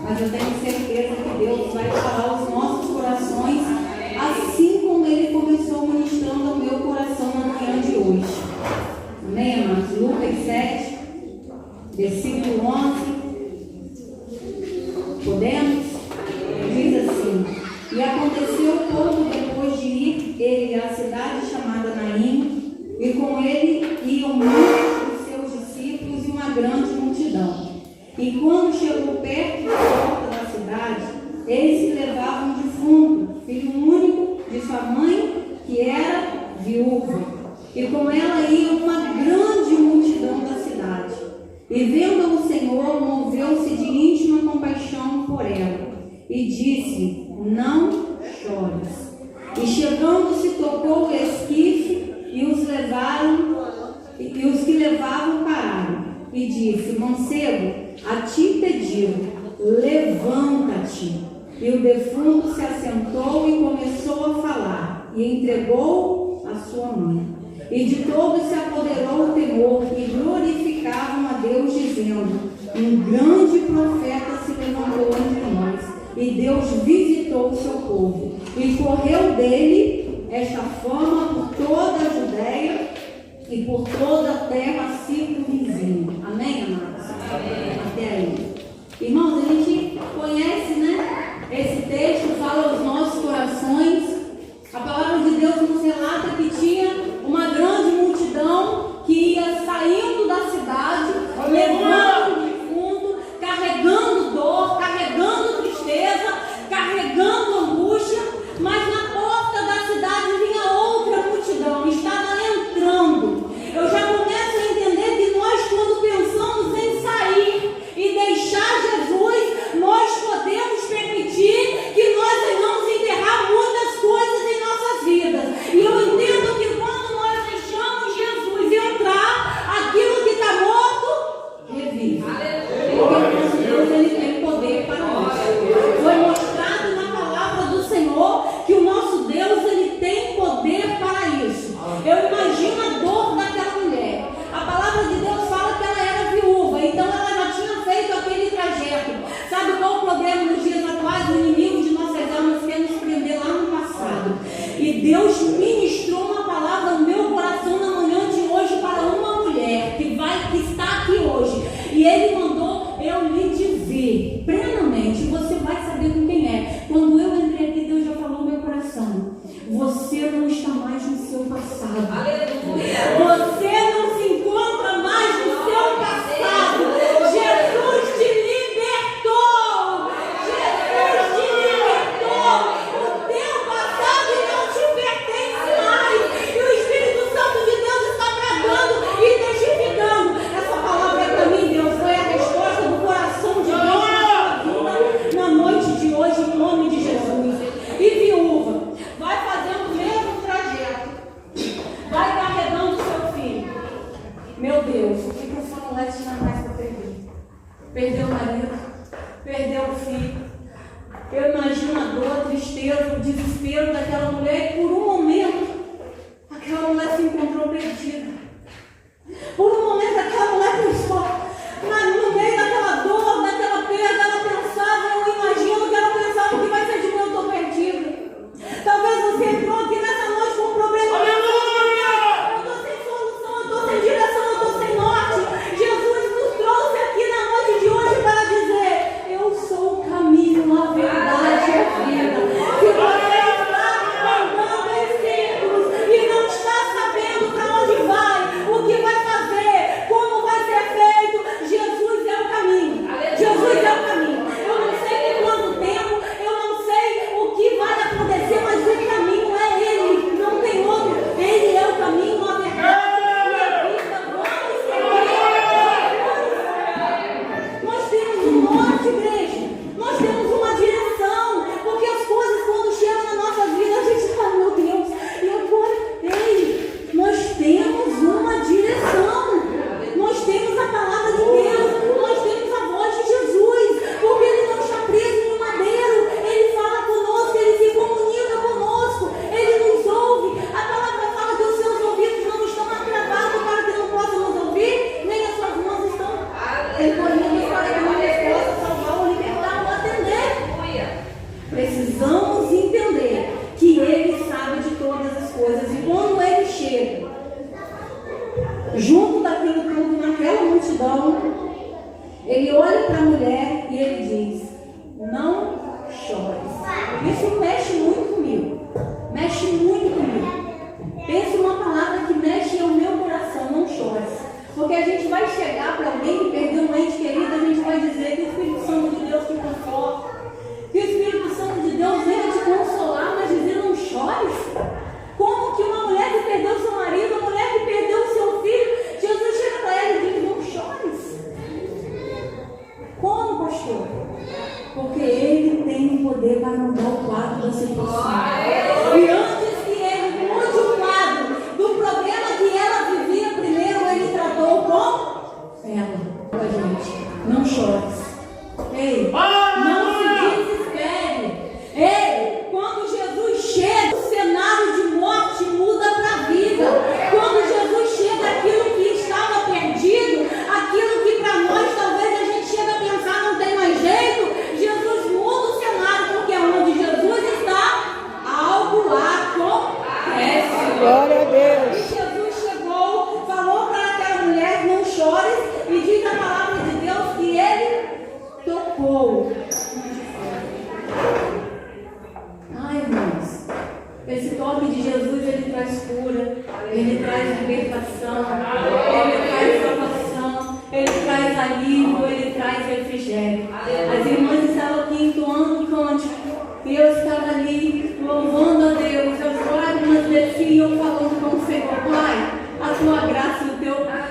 mas eu tenho certeza que Deus vai falar aos nossos corações, assim como Ele começou ministrando ao meu coração na manhã de hoje. Amém, amados? Lucas 7, versículo 11. Podemos? Diz assim: e aconteceu como depois de ir ele à cidade chamada Naim, e com ele iam muitos dos seus discípulos e uma grande multidão. E quando chegou perto da porta da cidade, eles que levavam um defunto, filho único de sua mãe, que era viúva. E com ela ia uma grande multidão da cidade. E vendo o Senhor, moveu-se de íntima compaixão por ela, e disse: não chores. E chegando-se, tocou o esquife, e os que levavam pararam. E disse: mancebo, a ti pediu, levanta-te. E o defunto se assentou e começou a falar, e entregou a sua mãe. E de todos se apoderou o temor, e glorificavam a Deus, dizendo: um grande profeta se levantou entre nós, e Deus visitou o seu povo. E correu dele esta fama por toda a Judéia e por toda a terra circunvizinha. Amém, amados? Amém. Até aí. Irmãos, a gente conhece, né? Esse texto fala aos nossos corações. A palavra de Deus nos relata que tinha uma grande multidão que ia saindo da cidade, levando o defunto, carregando dor, carregando tristeza, carregando angústia, mas na porta da cidade vinha outra multidão, estava entrando. Eu já começo a entender que nós, quando pensamos em sair e deixar Jesus, nós podemos permitir que nós venhamos enterrar muitas coisas em nossas vidas. E eu entendo que quando nós deixamos Jesus entrar, aquilo que está morto revive. Porque o nosso Deus, Ele tem poder para isso. Foi mostrado na palavra do Senhor que o nosso Deus, Ele tem poder para isso. Eu imagino a dor daquela mulher. A palavra de Deus fala que ela era viúva, então ela já tinha feito aquele trajeto. Sabe qual o problema nos dias atuais? O inimigo de nossas almas quer nos prender lá no passado. E Deus ministrou uma palavra no meu coração na manhã de hoje para uma mulher que está aqui hoje. E Ele mandou eu lhe dizer plenamente, você vai saber com quem é. Quando eu entrei aqui, Deus já falou no meu coração: você não está mais no seu passado. Aleluia. Você não se encontra mais no seu passado. Jesus te libertou. Jesus te libertou. O teu passado não te pertence mais. E o Espírito Santo de Deus está bradando e testificando. Essa palavra é para mim, Deus. Foi a resposta do coração de Deus na sua vida na noite de hoje, em nome de Jesus. E viúva, vai fazendo o mesmo trajeto, vai carregando o seu filho. Meu Deus, o que essa mulher tinha mais para perder? Perdeu o marido, perdeu o filho. Eu imagino a dor, a tristeza, o desespero daquela mulher, e por um momento aquela mulher se encontrou perdida. Por um momento aquela mulher pensou, mas no meio daquela dor, daquela perda, ela pensava, eu imagino que ela pensava: o que vai ser de mim? Eu estou perdida. Talvez você entrou aqui nessa noite com um problema. Eu estou sem solução, eu estou sem direção, eu estou sem norte. Jesus nos trouxe aqui na noite de hoje para dizer: eu sou o caminho, a verdade e a vida. Se você está andando em círculos e não está sabendo para onde vai, o que vai fazer? poder para mudar o quadro da situação. E antes que ele mude o quadro do problema que ela vivia, primeiro ele tratou com ela. Gente, não chore. Ei, não se desespere. Ei, quando Jesus chega, o cenário de morte muda para a vida. Quando Jesus chega, aquilo que estava perdido, aquilo que para nós talvez a gente chega a pensar não tem mais jeito, Jesus muda o cenário, porque onde Jesus está, algo acontece. Glória a Deus. E Jesus chegou, falou para aquela mulher, não chores, e diz a palavra de Deus que ele tocou. Ai, irmãos, esse toque de Jesus, ele traz cura, ele traz libertação, ele traz salvação, ele traz alívio, ele traz refrigério. As irmãs estavam aqui entoando um cântico, e eu estava ali louvando a Deus, as lágrimas desciam, falando com o Senhor, Pai, a tua graça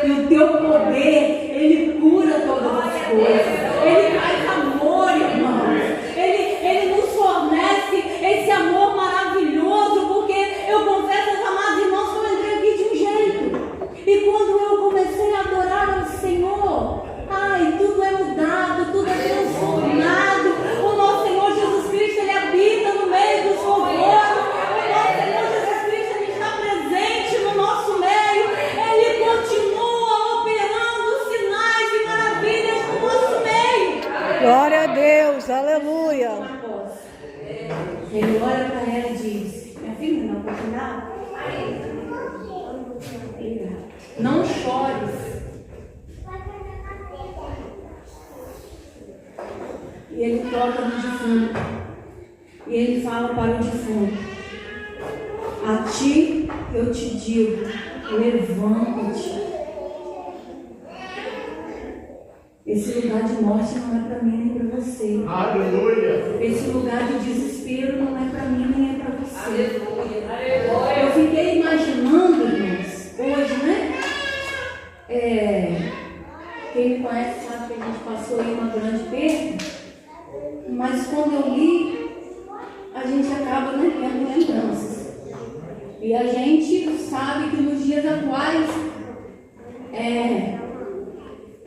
e o teu poder, ele cura todas as coisas, ele traz amor, irmãos, ele nos fornece esse amor maravilhoso, porque eu confesso aos amados irmãos que eu entrei aqui de um jeito, e quando eu comecei a adorar ao Senhor, ai, tudo é mudado, tudo é transformado. O nosso Senhor Jesus Cristo, ele habita no meio dos louvores. O nosso Senhor Jesus Cristo, ele está presente no nosso meio. Ele continua operando sinais e maravilhas no nosso meio. Glória a Deus, aleluia. Ele olha para ela e diz, minha filha, não pode nada? Não chores. E ele toca no defunto. E ele fala para o defunto, a ti eu te digo, levanta-te. Esse lugar de morte não é para mim nem para você. Aleluia. Esse lugar de desespero não é para mim nem é para você. Aleluia. Eu fiquei imaginando, irmãos, hoje, né? Quem me conhece sabe que a gente passou aí uma grande perda. Mas quando eu li, a gente acaba não tendo lembranças. E a gente sabe que nos dias atuais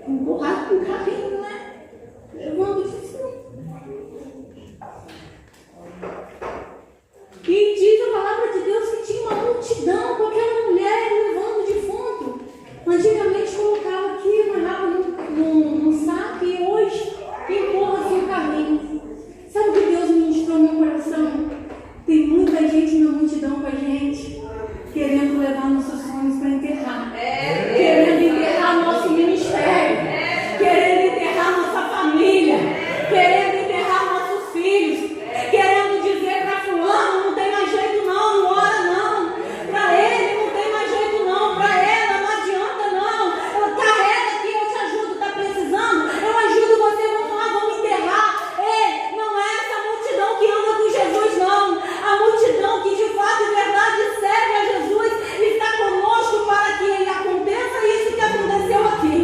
empurrado com o carrinho, né? Levando de cima. E diz a palavra de Deus que tinha uma multidão com aquela mulher levando o defunto. Antigamente colocava aqui, amarrava num saco e hoje empurra-se o carrinho. Sabe o que Deus ministrou no meu coração? Tem muita gente na multidão com a gente, querendo levar nossos sonhos para enterrar. Querendo enterrar nosso ministério. Querendo enterrar nossa família. Querendo enterrar nossos filhos. Querendo dizer para fulano, não tem mais jeito não, não ora não. Para ele não tem mais jeito não. Para ela não adianta não. Carrega aqui, eu te ajudo, tá precisando? Eu ajudo você, vamos lá, vamos enterrar. Ei, não é essa multidão que anda com Jesus não. A multidão que de fato e verdade serve a Jesus está conosco para que aconteça isso que aconteceu aqui.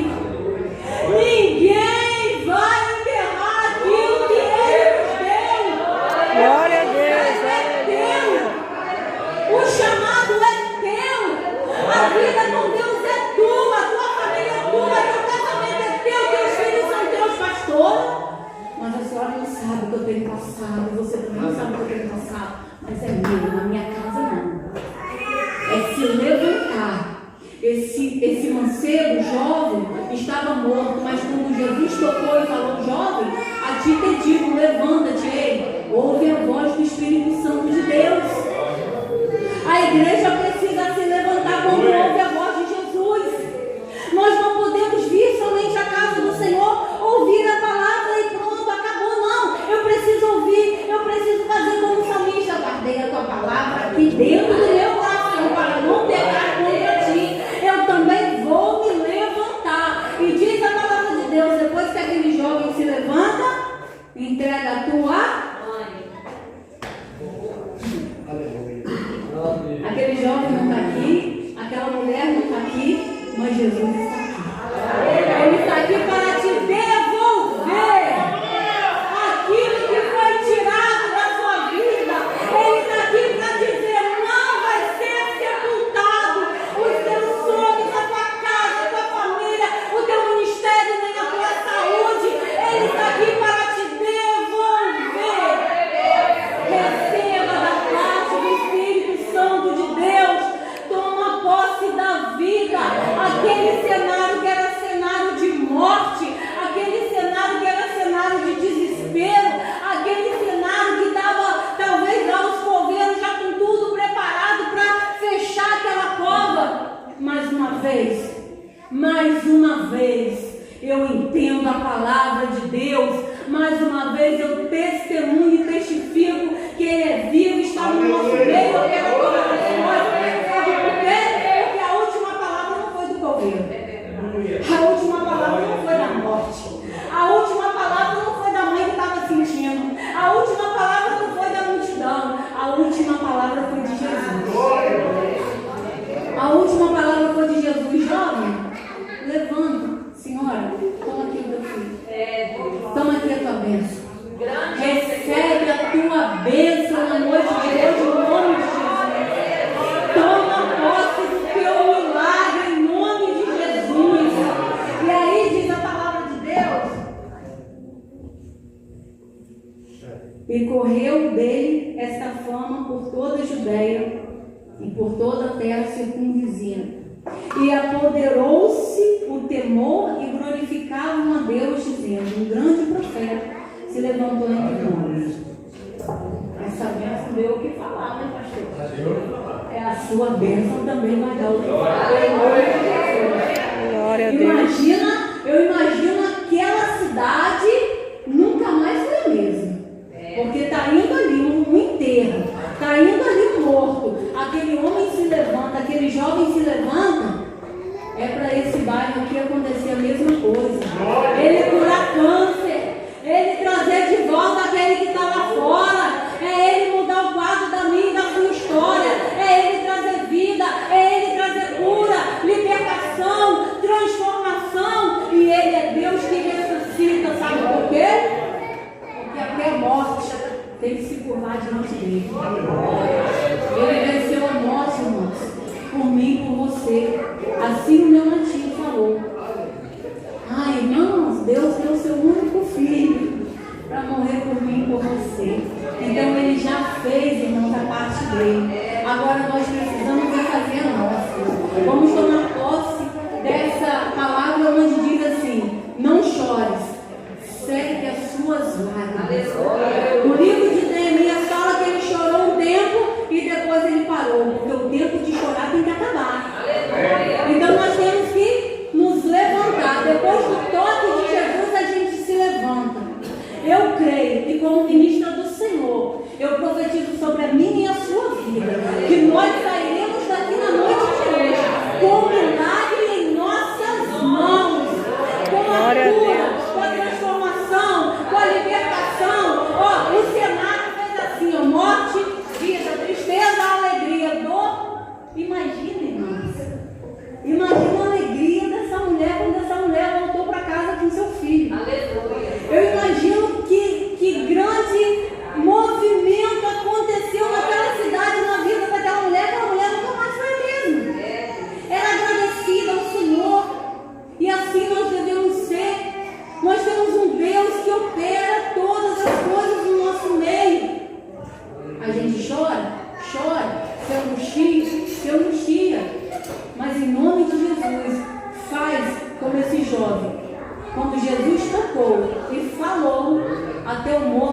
Ninguém vai enterrar aquilo que Ele nos deu. Glória a Deus, É teu. O chamado é teu. A vida com Deus é tua. A tua família é tua. Teu casamento é teu. Teus filhos são teus, pastor. Mas a senhora não sabe o que eu tenho passado. Você também não sabe o que eu tenho passado. Mas é meu, na minha casa não. É se levantar. Esse mancebo jovem estava morto, mas quando Jesus tocou e falou, jovem, a ti te digo, levanta-te, ei, ouve a voz do Espírito Santo de Deus. A igreja precisa se levantar quando ouve a voz de Jesus. Nós não podemos vir somente à casa do Senhor, ouvir a palavra e pronto, acabou, não. Eu preciso ouvir, eu preciso fazer como o salmista, guardei a tua palavra aqui dentro do meu coração para não pecar contra ti. Eu também vou me levantar. E diz a palavra de Deus, depois que aquele jovem se levanta, entrega a tua. Aquele jovem não está aqui, aquela mulher não está aqui, mas Jesus está aqui. Ele está aqui para te devolver aquilo que foi tirado entendo a palavra de Deus, mais uma vez eu testemunho e testifico que Ele é vivo, está no nosso meio, opera todas as coisas. Sabe por quê? Porque a última palavra não foi do governo, a última palavra não foi da morte, a última palavra não foi da mãe que estava sentindo, a última palavra não foi da multidão, a última palavra foi de Jesus. A última palavra foi de Jesus. Jovem, levanta, senhora, toma aqui o teu filho, toma aqui a tua bênção, recebe a tua bênção na noite de hoje, no nome de Jesus. Toma posse do teu milagre em nome de Jesus. E aí diz a palavra de Deus: e correu dele esta fama por toda a Judeia e por toda a terra circunvizinha. E apoderou-se o temor e glorificavam a Deus, dizendo: um grande profeta se levantou entre nós. Essa bênção deu o que falar, né, pastor? É a sua bênção também vai dar o que falar. Glória a Deus. Eu imagino aquela cidade nunca mais foi a mesma. Porque está indo ali um enterro, está indo ali morto, aquele homem se levanta, aquele jovem se levanta, é para esse bairro aqui acontecer a mesma coisa. Ele curar câncer, ele trazer de volta aquele que está lá fora, é ele mudar o quadro da minha e da sua história, é ele trazer vida, é ele trazer cura, libertação, transformação, e ele é Deus que ressuscita, sabe por quê? Até a morte tem que se curvar diante dele. Ele venceu a morte, irmãos, por mim e por você. Assim o meu antigo falou: ai, irmãos, Deus deu seu único filho para morrer por mim e por você. Então ele já fez, irmãos, a parte dele. Agora nós precisamos fazer a nossa. Vamos tomar posse dessa palavra onde diz assim: não chores, segue as suas lágrimas. O livro de Neemias fala que ele chorou um tempo e depois ele parou, porque o tempo de chorar tem que acabar. Então nós temos que nos levantar. Depois do toque de Jesus a gente se levanta. Eu creio que como ministra do Senhor, eu profetizo sobre a minha e a sua vida, que nós sairemos daqui na noite de hoje com milagre